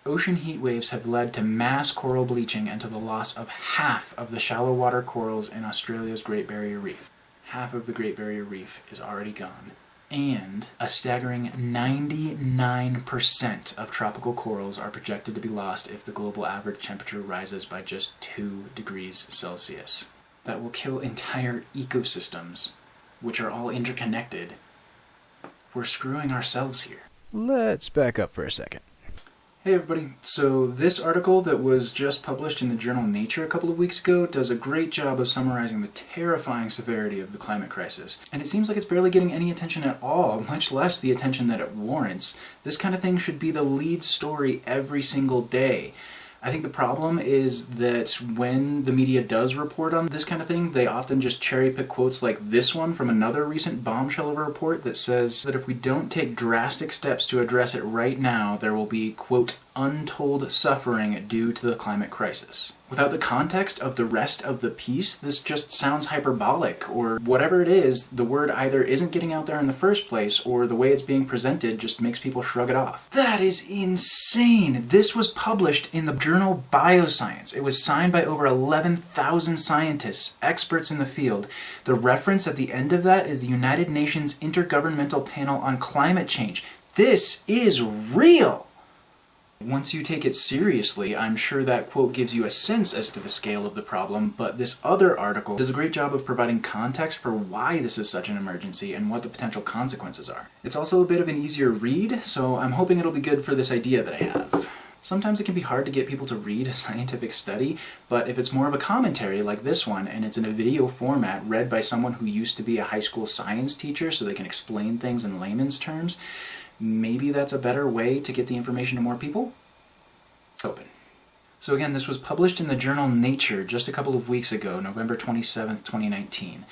Ocean heat waves have led to mass coral bleaching and to the loss of half of the shallow water corals in Australia's Great Barrier Reef. Half of the Great Barrier Reef is already gone. And a staggering 99% of tropical corals are projected to be lost if the global average temperature rises by just 2 degrees Celsius. That will kill entire ecosystems, which are all interconnected. We're screwing ourselves here. Let's back up for a second. Hey everybody, so this article that was just published in the journal Nature a couple of weeks ago does a great job of summarizing the terrifying severity of the climate crisis. And it seems like it's barely getting any attention at all, much less the attention that it warrants. This kind of thing should be the lead story every single day. I think the problem is that when the media does report on this kind of thing, they often just cherry-pick quotes like this one from another recent bombshell of a report that says that if we don't take drastic steps to address it right now, there will be, quote, untold suffering due to the climate crisis. Without the context of the rest of the piece, this just sounds hyperbolic, or whatever it is, the word either isn't getting out there in the first place, or the way it's being presented just makes people shrug it off. That is insane! This was published in the journal Bioscience. It was signed by over 11,000 scientists, experts in the field. The reference at the end of that is the United Nations Intergovernmental Panel on Climate Change. This is real! Once you take it seriously, I'm sure that quote gives you a sense as to the scale of the problem, but this other article does a great job of providing context for why this is such an emergency and what the potential consequences are. It's also a bit of an easier read, so I'm hoping it'll be good for this idea that I have. Sometimes it can be hard to get people to read a scientific study, but if it's more of a commentary like this one, and it's in a video format read by someone who used to be a high school science teacher so they can explain things in layman's terms, maybe that's a better way to get the information to more people? Open. So again, this was published in the journal Nature just a couple of weeks ago, November 27th, 2019.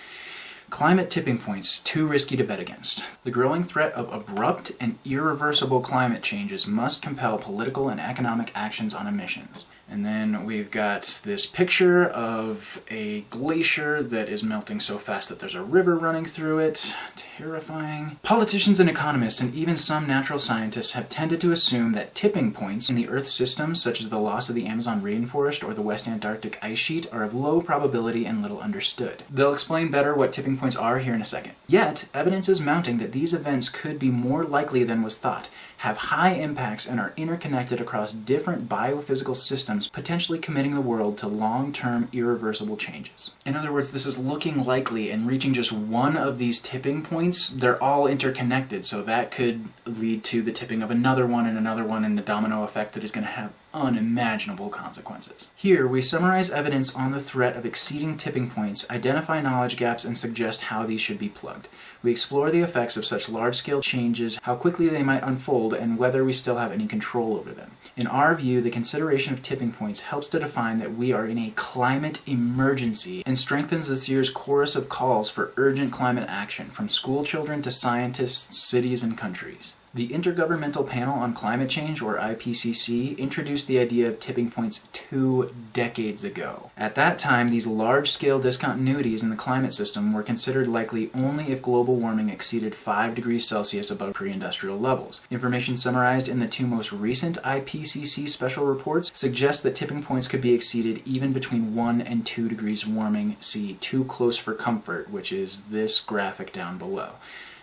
Climate tipping points, too risky to bet against. The growing threat of abrupt and irreversible climate changes must compel political and economic actions on emissions. And then we've got this picture of a glacier that is melting so fast that there's a river running through it. Terrifying. Politicians and economists and even some natural scientists have tended to assume that tipping points in the Earth's system, such as the loss of the Amazon rainforest or the West Antarctic ice sheet, are of low probability and little understood. They'll explain better what tipping points are here in a second. Yet, evidence is mounting that these events could be more likely than was thought, have high impacts, and are interconnected across different biophysical systems, potentially committing the world to long-term irreversible changes. In other words, this is looking likely, and reaching just one of these tipping points, they're all interconnected, so that could lead to the tipping of another one and a domino effect that is going to have unimaginable consequences. Here, we summarize evidence on the threat of exceeding tipping points, identify knowledge gaps, and suggest how these should be plugged. We explore the effects of such large-scale changes, how quickly they might unfold, and whether we still have any control over them. In our view, the consideration of tipping points helps to define that we are in a climate emergency and strengthens this year's chorus of calls for urgent climate action, from school children to scientists, cities, and countries. The Intergovernmental Panel on Climate Change, or IPCC, introduced the idea of tipping points 2 decades ago. At that time, these large-scale discontinuities in the climate system were considered likely only if global warming exceeded 5 degrees Celsius above pre-industrial levels. Information summarized in the 2 most recent IPCC special reports suggests that tipping points could be exceeded even between 1 and 2 degrees warming, see too close for comfort, which is this graphic down below.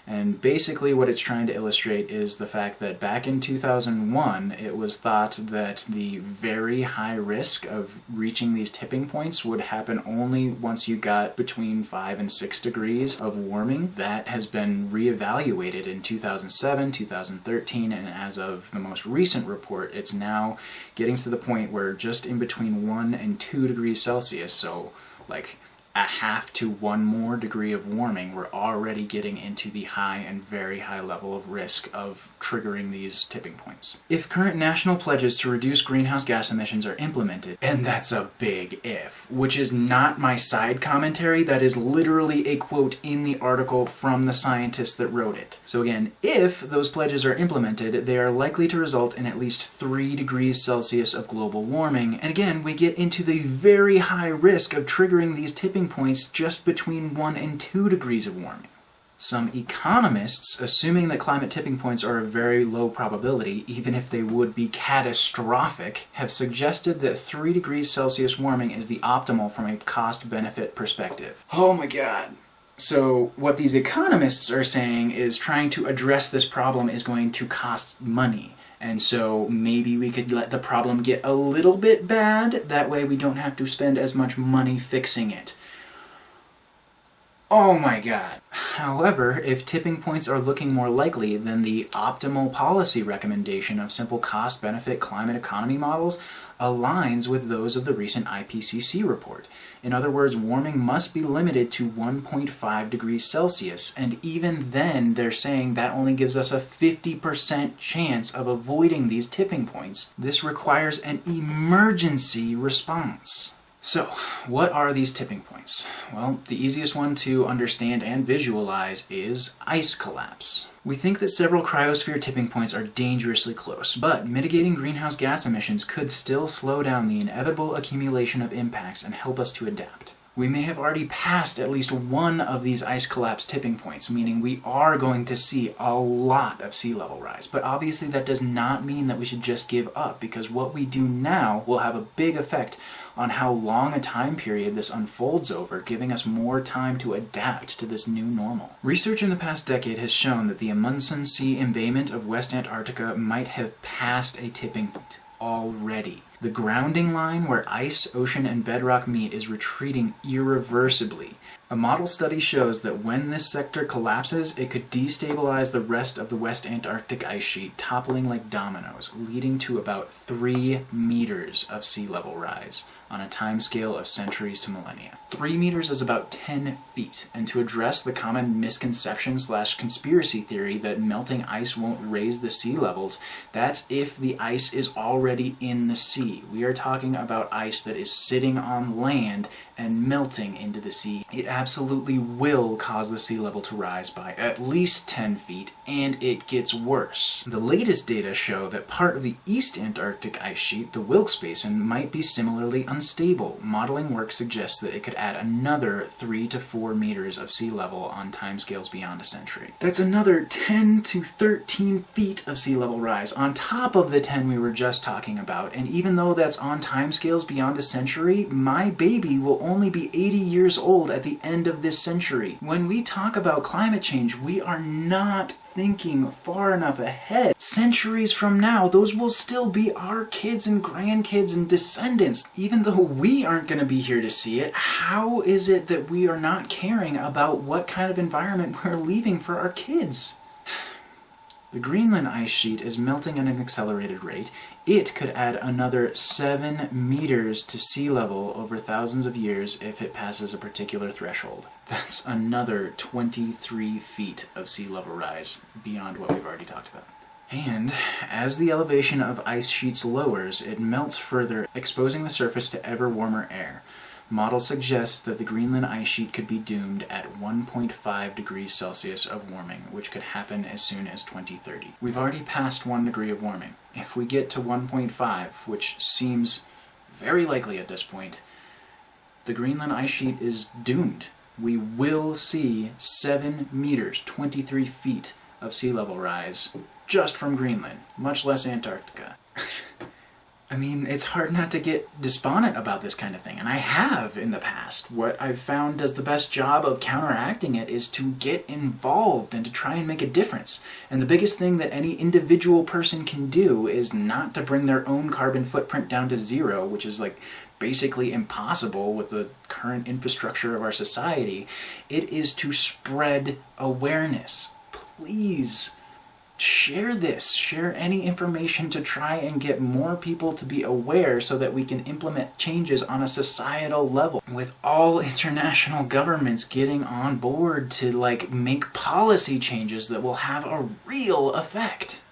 And basically what it's trying to illustrate is the fact that back in 2001, it was thought that the very high risk of reaching these tipping points would happen only once you got between 5 and 6 degrees of warming. That has been reevaluated in 2007, 2013, and as of the most recent report, it's now getting to the point where just in between 1 and 2 degrees Celsius, so like a half to 1 more degree of warming, we're already getting into the high and very high level of risk of triggering these tipping points. If current national pledges to reduce greenhouse gas emissions are implemented, and that's a big if, which is not my side commentary, that is literally a quote in the article from the scientists that wrote it. So again, if those pledges are implemented, they are likely to result in at least 3 degrees Celsius of global warming, and again, we get into the very high risk of triggering these tipping points just between 1 and 2 degrees of warming. Some economists, assuming that climate tipping points are a very low probability, even if they would be catastrophic, have suggested that 3 degrees Celsius warming is the optimal from a cost-benefit perspective. Oh my god. So what these economists are saying is trying to address this problem is going to cost money. And so maybe we could let the problem get a little bit bad, that way we don't have to spend as much money fixing it. Oh my god. However, if tipping points are looking more likely, then the optimal policy recommendation of simple cost-benefit climate economy models aligns with those of the recent IPCC report. In other words, warming must be limited to 1.5 degrees Celsius, and even then they're saying that only gives us a 50% chance of avoiding these tipping points. This requires an emergency response. So, what are these tipping points? Well, the easiest one to understand and visualize is ice collapse. We think that several cryosphere tipping points are dangerously close, but mitigating greenhouse gas emissions could still slow down the inevitable accumulation of impacts and help us to adapt. We may have already passed at least one of these ice collapse tipping points, meaning we are going to see a lot of sea level rise. But obviously that does not mean that we should just give up, because what we do now will have a big effect on how long a time period this unfolds over, giving us more time to adapt to this new normal. Research in the past decade has shown that the Amundsen Sea embayment of West Antarctica might have passed a tipping point already. The grounding line where ice, ocean, and bedrock meet is retreating irreversibly. A model study shows that when this sector collapses, it could destabilize the rest of the West Antarctic ice sheet, toppling like dominoes, leading to about 3 meters of sea level rise on a timescale of centuries to millennia. 3 meters is about 10 feet, and to address the common misconception/conspiracy theory that melting ice won't raise the sea levels, that's if the ice is already in the sea. We are talking about ice that is sitting on land and melting into the sea. It absolutely will cause the sea level to rise by at least 10 feet, and it gets worse. The latest data show that part of the East Antarctic ice sheet, the Wilkes Basin, might be similarly unstable. Modeling work suggests that it could add another 3 to 4 meters of sea level on timescales beyond a century. That's another 10 to 13 feet of sea level rise on top of the 10 we were just talking about, and even though that's on timescales beyond a century, my baby will only be 80 years old at the end of this century. When we talk about climate change, we are not thinking far enough ahead. Centuries from now, those will still be our kids and grandkids and descendants. Even though we aren't going to be here to see it, how is it that we are not caring about what kind of environment we're leaving for our kids? The Greenland ice sheet is melting at an accelerated rate. It could add another 7 meters to sea level over thousands of years if it passes a particular threshold. That's another 23 feet of sea level rise beyond what we've already talked about. And as the elevation of ice sheets lowers, it melts further, exposing the surface to ever warmer air. Models suggest that the Greenland ice sheet could be doomed at 1.5 degrees Celsius of warming, which could happen as soon as 2030. We've already passed 1 degree of warming. If we get to 1.5, which seems very likely at this point, the Greenland ice sheet is doomed. We will see 7 meters, 23 feet of sea level rise just from Greenland, much less Antarctica. I mean, it's hard not to get despondent about this kind of thing, and I have in the past. What I've found does the best job of counteracting it is to get involved and to try and make a difference. And the biggest thing that any individual person can do is not to bring their own carbon footprint down to 0, which is like basically impossible with the current infrastructure of our society. It is to spread awareness. Please share this, share any information to try and get more people to be aware so that we can implement changes on a societal level. With all international governments getting on board to make policy changes that will have a real effect.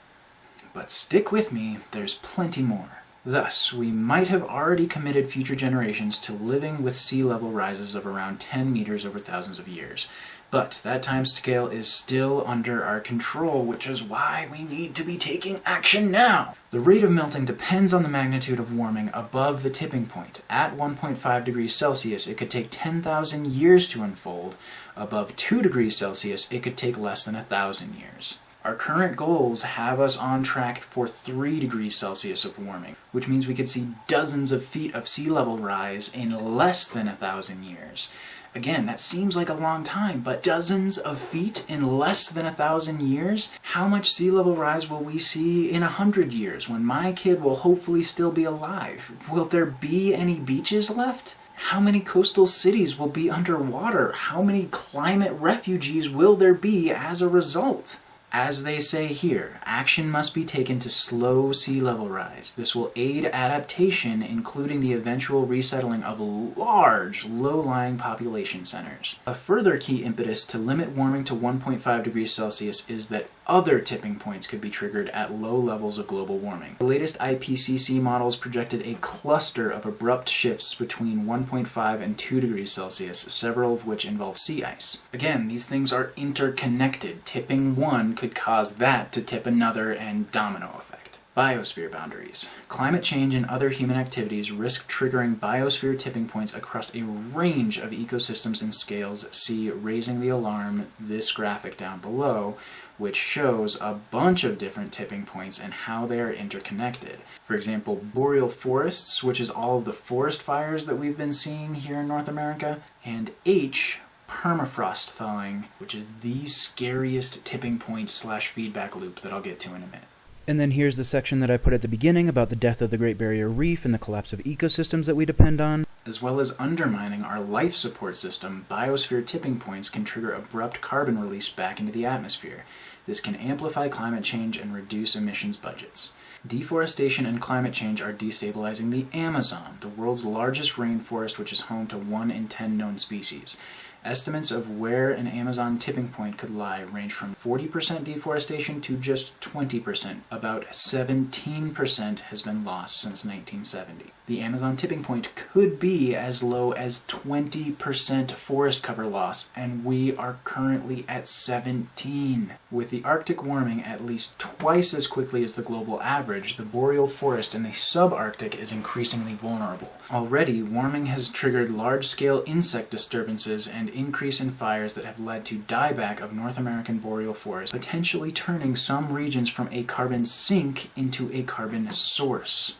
But stick with me, there's plenty more. Thus, we might have already committed future generations to living with sea level rises of around 10 meters over thousands of years. But that timescale is still under our control, which is why we need to be taking action now. The rate of melting depends on the magnitude of warming above the tipping point. At 1.5 degrees Celsius, it could take 10,000 years to unfold. Above 2 degrees Celsius, it could take less than 1,000 years. Our current goals have us on track for 3 degrees Celsius of warming, which means we could see dozens of feet of sea level rise in less than 1,000 years. Again, that seems like a long time, but dozens of feet in less than 1,000 years? How much sea level rise will we see in 100 years, when my kid will hopefully still be alive? Will there be any beaches left? How many coastal cities will be underwater? How many climate refugees will there be as a result? As they say here, action must be taken to slow sea level rise. This will aid adaptation, including the eventual resettling of large, low-lying population centers. A further key impetus to limit warming to 1.5 degrees Celsius is that other tipping points could be triggered at low levels of global warming. The latest IPCC models projected a cluster of abrupt shifts between 1.5 and 2 degrees Celsius, several of which involve sea ice. Again, these things are interconnected. Tipping one could cause that to tip another, and domino effect. Biosphere boundaries. Climate change and other human activities risk triggering biosphere tipping points across a range of ecosystems and scales. See Raising the Alarm, this graphic down below, which shows a bunch of different tipping points and how they are interconnected. For example, boreal forests, which is all of the forest fires that we've been seeing here in North America, and H, permafrost thawing, which is the scariest tipping point / feedback loop that I'll get to in a minute. And then here's the section that I put at the beginning about the death of the Great Barrier Reef and the collapse of ecosystems that we depend on. As well as undermining our life support system, biosphere tipping points can trigger abrupt carbon release back into the atmosphere. This can amplify climate change and reduce emissions budgets. Deforestation and climate change are destabilizing the Amazon, the world's largest rainforest, which is home to 1 in 10 known species. Estimates of where an Amazon tipping point could lie range from 40% deforestation to just 20%. About 17% has been lost since 1970. The Amazon tipping point could be as low as 20% forest cover loss, and we are currently at 17. With the Arctic warming at least twice as quickly as the global average, the boreal forest in the subarctic is increasingly vulnerable. Already, warming has triggered large-scale insect disturbances and increase in fires that have led to dieback of North American boreal forests, potentially turning some regions from a carbon sink into a carbon source.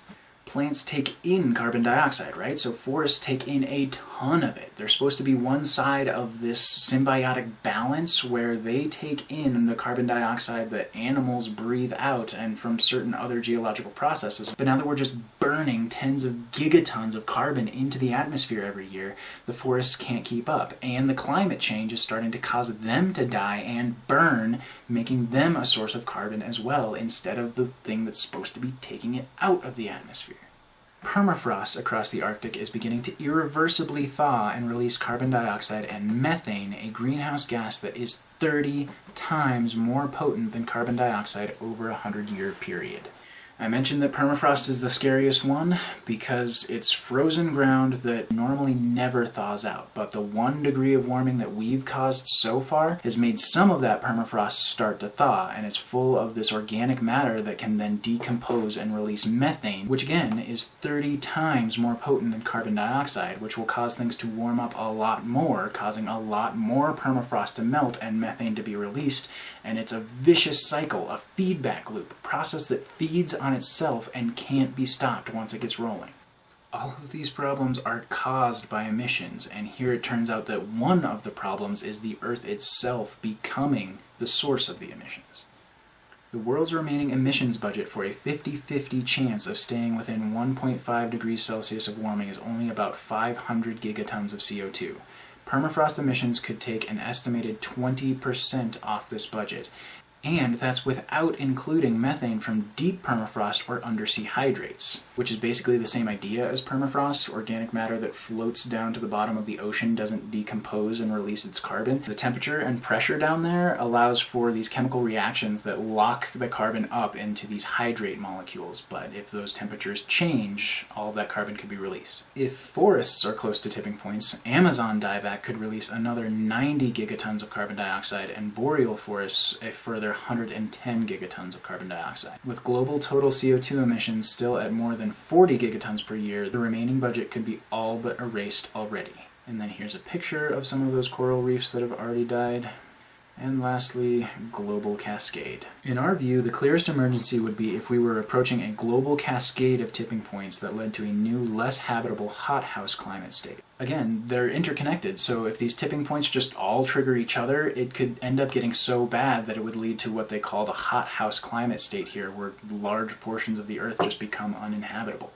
Plants take in carbon dioxide, right? So forests take in a ton of it. They're supposed to be one side of this symbiotic balance where they take in the carbon dioxide that animals breathe out and from certain other geological processes. But now that we're just burning tens of gigatons of carbon into the atmosphere every year, the forests can't keep up. And the climate change is starting to cause them to die and burn, making them a source of carbon as well, instead of the thing that's supposed to be taking it out of the atmosphere. Permafrost across the Arctic is beginning to irreversibly thaw and release carbon dioxide and methane, a greenhouse gas that is 30 times more potent than carbon dioxide over a 100-year period. I mentioned that permafrost is the scariest one because it's frozen ground that normally never thaws out, but the 1 degree of warming that we've caused so far has made some of that permafrost start to thaw, and it's full of this organic matter that can then decompose and release methane, which again is 30 times more potent than carbon dioxide, which will cause things to warm up a lot more, causing a lot more permafrost to melt and methane to be released, and it's a vicious cycle, a feedback loop, a process that feeds on itself and can't be stopped once it gets rolling. All of these problems are caused by emissions, and here it turns out that one of the problems is the Earth itself becoming the source of the emissions. The world's remaining emissions budget for a 50-50 chance of staying within 1.5 degrees Celsius of warming is only about 500 gigatons of CO2. Permafrost emissions could take an estimated 20% off this budget, And that's without including methane from deep permafrost or undersea hydrates, which is basically the same idea as permafrost. Organic matter that floats down to the bottom of the ocean doesn't decompose and release its carbon. The temperature and pressure down there allows for these chemical reactions that lock the carbon up into these hydrate molecules, but if those temperatures change, all of that carbon could be released. If forests are close to tipping points, Amazon dieback could release another 90 gigatons of carbon dioxide, and boreal forests a further 110 gigatons of carbon dioxide. With global total CO2 emissions still at more than 40 gigatons per year, the remaining budget could be all but erased already. And then here's a picture of some of those coral reefs that have already died. And lastly, global cascade. In our view, the clearest emergency would be if we were approaching a global cascade of tipping points that led to a new, less habitable hothouse climate state. Again, they're interconnected, so if these tipping points just all trigger each other, it could end up getting so bad that it would lead to what they call the hothouse climate state here, where large portions of the Earth just become uninhabitable.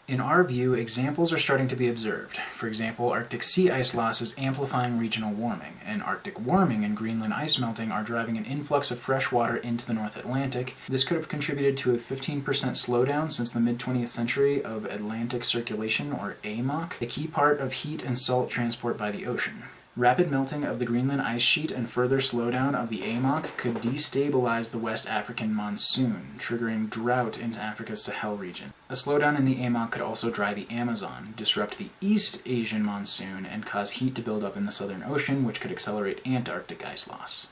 In our view, examples are starting to be observed. For example, Arctic sea ice loss is amplifying regional warming, and Arctic warming and Greenland ice melting are driving an influx of fresh water into the North Atlantic. This could have contributed to a 15% slowdown since the mid-20th century of Atlantic circulation, or AMOC, a key part of heat and salt transport by the ocean. Rapid melting of the Greenland ice sheet and further slowdown of the AMOC could destabilize the West African monsoon, triggering drought into Africa's Sahel region. A slowdown in the AMOC could also dry the Amazon, disrupt the East Asian monsoon, and cause heat to build up in the Southern Ocean, which could accelerate Antarctic ice loss.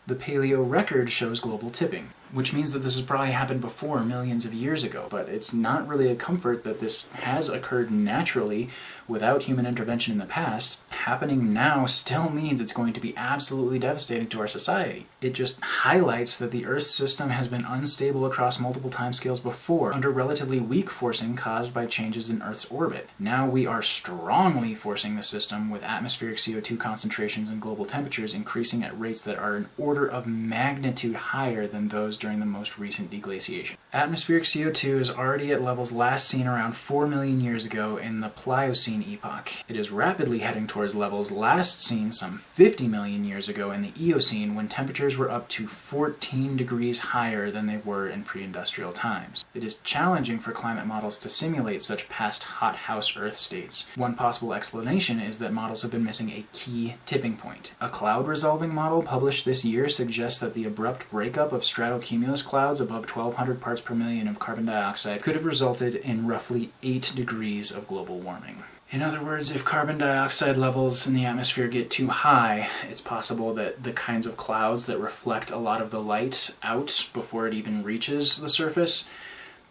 The paleo record shows global tipping, which means that this has probably happened before millions of years ago, but it's not really a comfort that this has occurred naturally without human intervention in the past. Happening now still means it's going to be absolutely devastating to our society. It just highlights that the Earth's system has been unstable across multiple timescales before, under relatively weak forcing caused by changes in Earth's orbit. Now we are strongly forcing the system, with atmospheric CO2 concentrations and global temperatures increasing at rates that are an order of magnitude higher than those during the most recent deglaciation. Atmospheric CO2 is already at levels last seen around 4 million years ago in the Pliocene epoch. It is rapidly heading towards levels last seen some 50 million years ago in the Eocene, when temperatures were up to 14 degrees higher than they were in pre-industrial times. It is challenging for climate models to simulate such past hothouse Earth states. One possible explanation is that models have been missing a key tipping point. A cloud resolving model published this year suggests that the abrupt breakup of stratocumulus clouds above 1200 parts per million of carbon dioxide could have resulted in roughly 8 degrees of global warming. In other words, if carbon dioxide levels in the atmosphere get too high, it's possible that the kinds of clouds that reflect a lot of the light out before it even reaches the surface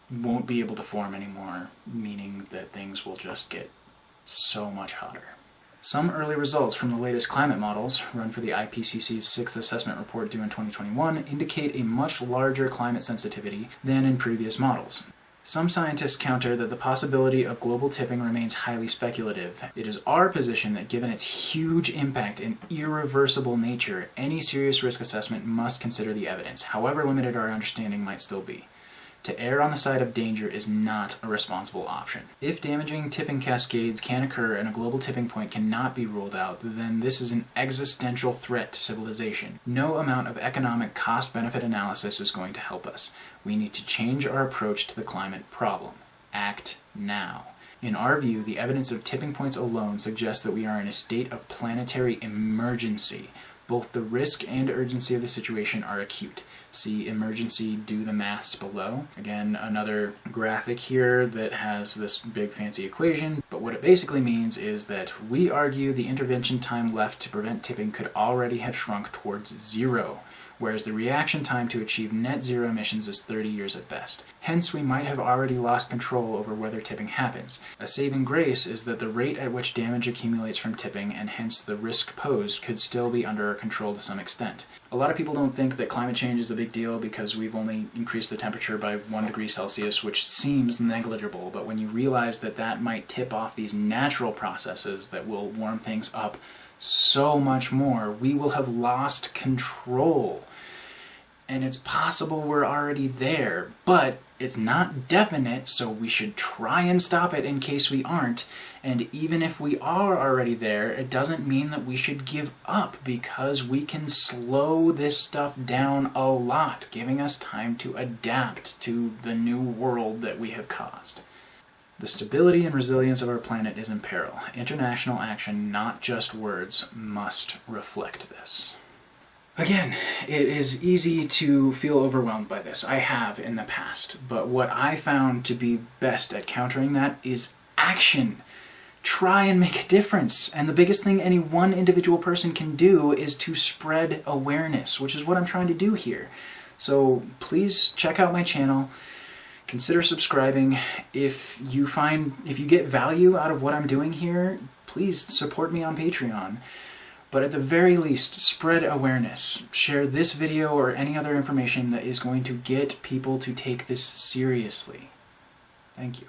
won't be able to form anymore, meaning that things will just get so much hotter. Some early results from the latest climate models, run for the IPCC's 6th assessment report due in 2021, indicate a much larger climate sensitivity than in previous models. Some scientists counter that the possibility of global tipping remains highly speculative. It is our position that given its huge impact and irreversible nature, any serious risk assessment must consider the evidence, however limited our understanding might still be. To err on the side of danger is not a responsible option. If damaging tipping cascades can occur and a global tipping point cannot be ruled out, then this is an existential threat to civilization. No amount of economic cost-benefit analysis is going to help us. We need to change our approach to the climate problem. Act now. In our view, the evidence of tipping points alone suggests that we are in a state of planetary emergency. Both the risk and urgency of the situation are acute. See emergency, do the maths below. Again, another graphic here that has this big fancy equation, but what it basically means is that we argue the intervention time left to prevent tipping could already have shrunk towards 0, whereas the reaction time to achieve net zero emissions is 30 years at best. Hence, we might have already lost control over whether tipping happens. A saving grace is that the rate at which damage accumulates from tipping, and hence the risk posed, could still be under our control to some extent. A lot of people don't think that climate change is a big deal because we've only increased the temperature by 1 degree Celsius, which seems negligible, but when you realize that that might tip off these natural processes that will warm things up so much more, we will have lost control. And it's possible we're already there, but It's not definite, so we should try and stop it in case we aren't. And even if we are already there, it doesn't mean that we should give up, because we can slow this stuff down a lot, giving us time to adapt to the new world that we have caused. The stability and resilience of our planet is in peril. International action, not just words, must reflect this. Again, it is easy to feel overwhelmed by this. I have in the past. But what I found to be best at countering that is action. Try and make a difference. And the biggest thing any one individual person can do is to spread awareness, which is what I'm trying to do here. So please check out my channel. Consider subscribing. If you get value out of what I'm doing here, please support me on Patreon. But at the very least, spread awareness. Share this video or any other information that is going to get people to take this seriously. Thank you.